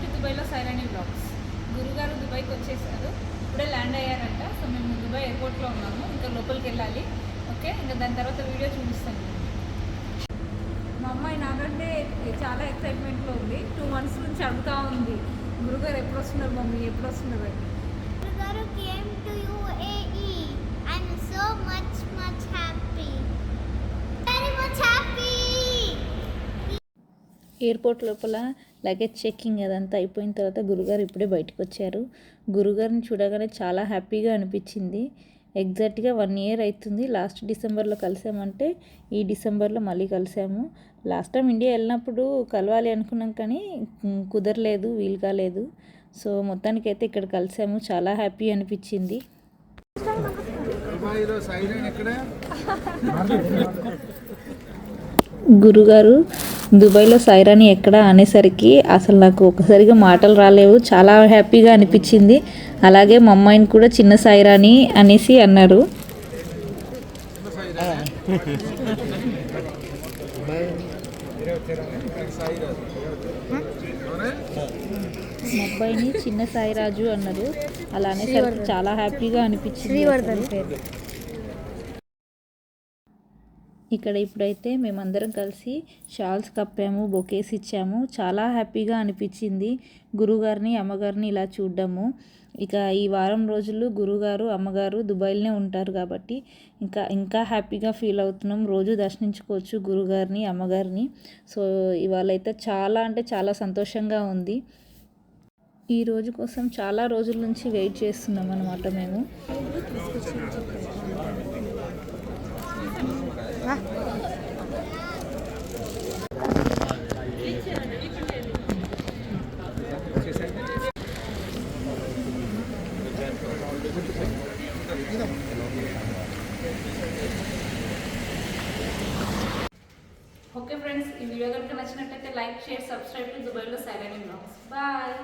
To దుబాయ్లో సైరాని blogs. గురుగారు దుబాయ్కి వచ్చేసారు, ఇప్పుడే ల్యాండ్ అయ్యారంట. సో మేము దుబాయ్ ఎయిర్పోర్ట్లో ఉన్నాము, ఇంకా లోపలికి వెళ్ళాలి. ఓకే, ఇంకా దాని తర్వాత వీడియో చూపిస్తాను. మా అమ్మాయి నాకంటే చాలా ఎక్సైట్మెంట్లో ఉంది. 2 months నుంచి అడుగుతూ ఉంది, గురుగారు ఎప్పుడు వస్తున్నారు మమ్మీ, ఎప్పుడు వస్తున్నారు అని. Gurugaru came to UAE. I'm so much happy. Very much happy. Airport లోపల లగేజ్ చెక్కింగ్ అదంతా అయిపోయిన తర్వాత గురుగారు ఇప్పుడే బయటకు వచ్చారు. గురుగారిని చూడగానే చాలా హ్యాపీగా అనిపించింది. ఎగ్జాక్ట్గా 1 year అవుతుంది. లాస్ట్ డిసెంబర్లో కలిసామంటే ఈ డిసెంబర్లో మళ్ళీ కలిసాము. లాస్ట్ టైం ఇండియా వెళ్ళినప్పుడు కలవాలి అనుకున్నాం కానీ కుదరలేదు, వీలు కాలేదు. సో మొత్తానికైతే ఇక్కడ కలిసాము, చాలా హ్యాపీ అనిపించింది. గురుగారు దుబాయ్లో సైరాని ఎక్కడ అనేసరికి అసలు నాకు ఒకసారిగా మాటలు రాలేవు, చాలా హ్యాపీగా అనిపించింది. అలాగే మా అమ్మాయిని కూడా చిన్న సైరాని అనేసి అన్నారు. మా అబ్బాయిని చిన్న సాయిరాజు అన్నారు. అలా అనేసరికి చాలా హ్యాపీగా అనిపించింది. ఇక్కడ ఇప్పుడైతే మేమందరం కలిసి షాల్స్ కప్పాము, బొకేస్ ఇచ్చాము. చాలా హ్యాపీగా అనిపించింది గురుగారిని అమ్మగారిని ఇలా చూడ్డము. ఇక ఈ వారం రోజులు గురుగారు అమ్మగారు దుబాయ్లోనే ఉంటారు కాబట్టి ఇంకా హ్యాపీగా ఫీల్ అవుతున్నాం. రోజు దర్శించుకోవచ్చు గురుగారిని అమ్మగారిని. సో ఇవాళ అయితే చాలా అంటే చాలా సంతోషంగా ఉంది. ఈ రోజు కోసం చాలా రోజుల నుంచి వెయిట్ చేస్తున్నాం అన్నమాట మేము. ఓకే ఫ్రెండ్స్, ఈ వీడియో కనుక నచ్చినట్టయితే లైక్, షేర్, సబ్స్క్రైబ్ టు దుబాయ్లో సైరాని బ్లాగ్స్. బాయ్.